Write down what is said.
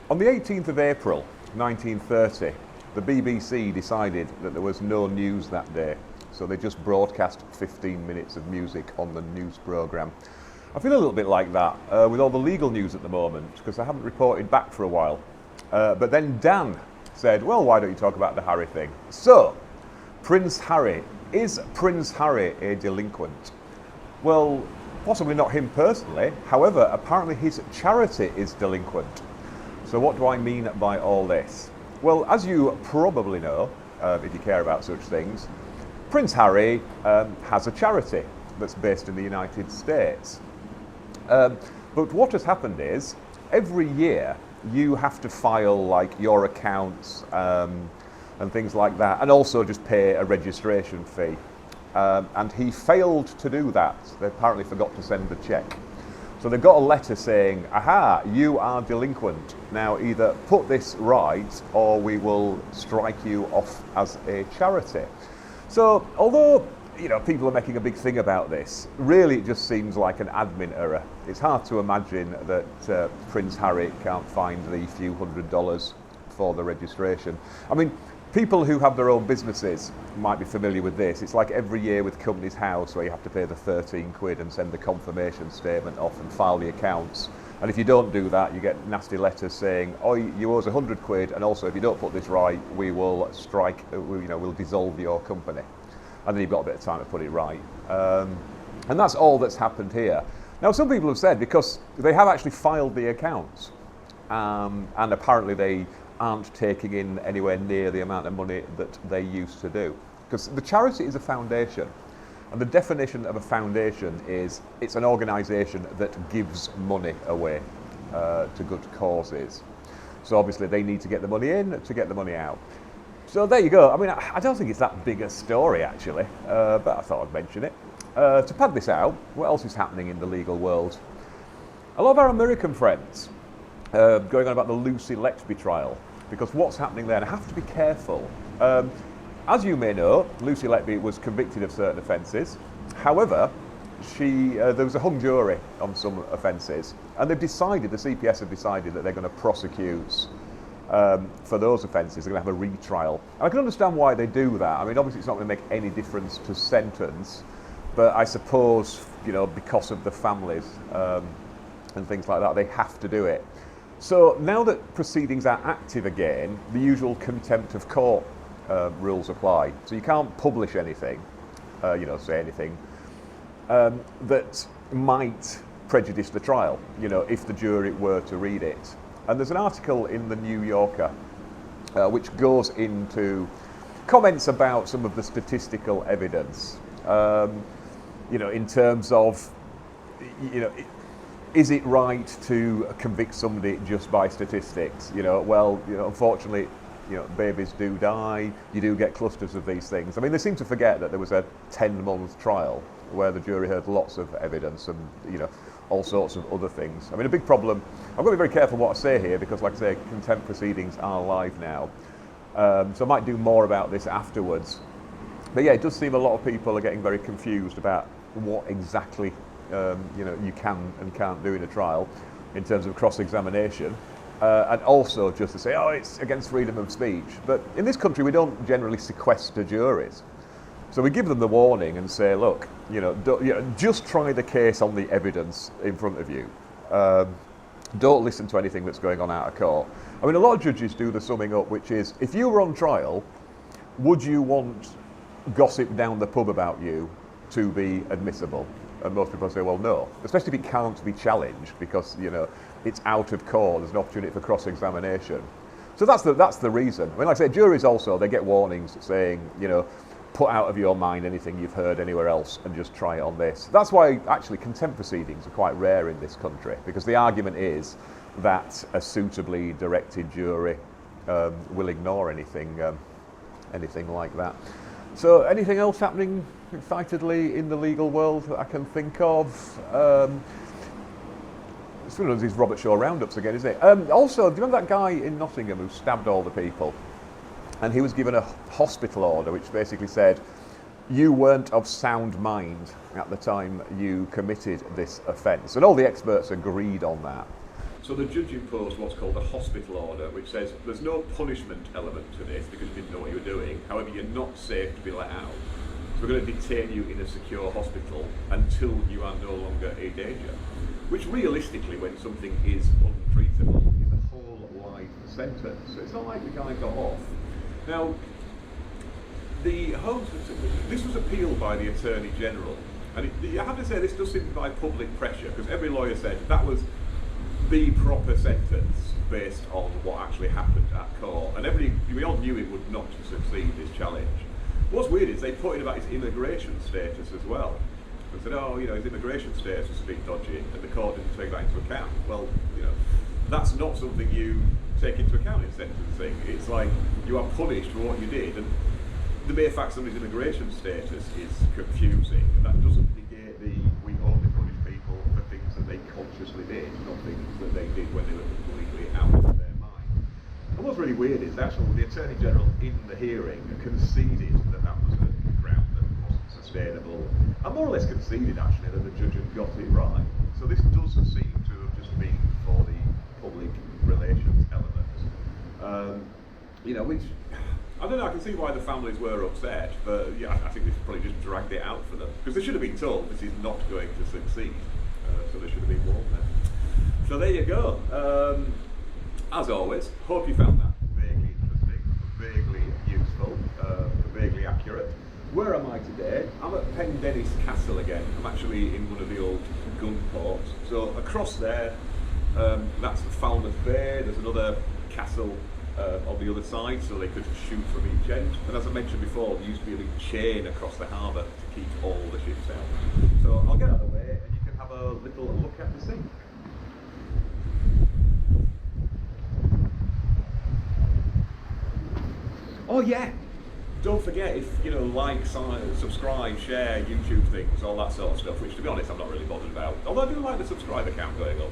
On the 18th of April 1930, the BBC decided that there was no news that day, so they just broadcast 15 minutes of music on the news programme. I feel a little bit like that with all the legal news at the moment, because I haven't reported back for a while. But then Dan said, well, why don't you talk about the Harry thing? So, Prince Harry. Is Prince Harry a delinquent? Well, possibly not him personally. However, apparently his charity is delinquent. So what do I mean by all this? Well, as you probably know, if you care about such things, Prince Harry has a charity that's based in the United States. But what has happened is, every year you have to file like your accounts and things like that, and also just pay a registration fee. And he failed to do that. They apparently forgot to send the cheque. So they've got a letter saying, aha, you are delinquent. Now either put this right or we will strike you off as a charity. So although people are making a big thing about this, really it just seems like an admin error. It's hard to imagine that Prince Harry can't find the few $100s for the registration. I mean, people who have their own businesses might be familiar with this. It's like every year with Companies House, where you have to pay the 13 quid and send the confirmation statement off and file the accounts. And if you don't do that, you get nasty letters saying, oh, you owe us 100 quid, and also if you don't put this right, we will strike, we'll dissolve your company. And then you've got a bit of time to put it right. And that's all that's happened here. Now, some people have said, because they have actually filed the accounts, and apparently they aren't taking in anywhere near the amount of money that they used to do. Because the charity is a foundation, and the definition of a foundation is it's an organisation that gives money away to good causes. So obviously they need to get the money in to get the money out. So there you go. I mean, I don't think it's that big a story actually, but I thought I'd mention it. To pad this out, what else is happening in the legal world? A lot of our American friends going on about the Lucy Letby trial, because what's happening there, and I have to be careful. As you may know, Lucy Letby was convicted of certain offences. However, there was a hung jury on some offences, and they've decided, the CPS have decided that they're going to prosecute for those offences. They're going to have a retrial. And I can understand why they do that. I mean, obviously it's not going to make any difference to sentence, but I suppose, because of the families and things like that, they have to do it. So now that proceedings are active again, the usual contempt of court rules apply. So you can't publish anything, say anything that might prejudice the trial, if the jury were to read it. And there's an article in the New Yorker which goes into comments about some of the statistical evidence, in terms of, is it right to convict somebody just by statistics? Unfortunately, babies do die. You do get clusters of these things. I mean, they seem to forget that there was a 10-month trial where the jury heard lots of evidence and, all sorts of other things. I mean, a big problem, I've got to be very careful what I say here because, like I say, contempt proceedings are live now. So I might do more about this afterwards. But yeah, it does seem a lot of people are getting very confused about what exactly you can and can't do in a trial in terms of cross-examination, and also just to say, oh, it's against freedom of speech. But in this country, we don't generally sequester juries. So we give them the warning and say, look, just try the case on the evidence in front of you. Don't listen to anything that's going on out of court. I mean, a lot of judges do the summing up, which is, if you were on trial, would you want gossip down the pub about you to be admissible? And most people say, well, no, especially if it can't be challenged because, it's out of court, there's an opportunity for cross-examination. So that's the reason. I mean, like I say, juries also, they get warnings saying, put out of your mind anything you've heard anywhere else and just try it on this. That's why actually contempt proceedings are quite rare in this country, because the argument is that a suitably directed jury will ignore anything like that. So anything else happening excitedly in the legal world that I can think of? It's one of these Robertshaw roundups again, isn't it? Also, do you remember that guy in Nottingham who stabbed all the people? And he was given a hospital order which basically said, you weren't of sound mind at the time you committed this offence. And all the experts agreed on that. So the judge imposed what's called a hospital order, which says there's no punishment element to this because you didn't know what you were doing. However, you're not safe to be let out. So we're going to detain you in a secure hospital until you are no longer a danger. Which realistically, when something is untreatable, is a whole life sentence. So it's not like the guy got off. Now, this was appealed by the Attorney General. And I have to say, this does seem by public pressure, because every lawyer said that was the proper sentence based on what actually happened at court. And we all knew it would not succeed, this challenge. What's weird is they put in about his immigration status as well. They said, oh, his immigration status is a bit dodgy, and the court didn't take that into account. Well, that's not something you take into account in sentencing. It's like you are punished for what you did, and the mere fact somebody's immigration status is confusing. That doesn't negate we only punish people for things that they consciously did, not things that they did when they were completely out of their mind. And what's really weird is that the Attorney General in the hearing conceded that was a ground that wasn't sustainable, and more or less conceded actually that the judge had got it right. So this does seem to have just been for the public relations element. Which I don't know, I can see why the families were upset, but I think this probably just dragged it out for them. Because they should have been told this is not going to succeed, so they should have been warned then. So there you go. As always, hope you found that vaguely interesting, vaguely useful, vaguely accurate. Where am I today? I'm at Pendennis Castle again. I'm actually in one of the old gun ports. So across there, that's the Falmouth Bay. There's another castle on the other side, so they could shoot from each end. And as I mentioned before, there used to be a big chain across the harbour to keep all the ships out. So I'll get out of the way and you can have a little look at the sea. Oh yeah, don't forget if like, subscribe, share, YouTube things, all that sort of stuff, which to be honest I'm not really bothered about. Although I do like the subscriber count going up.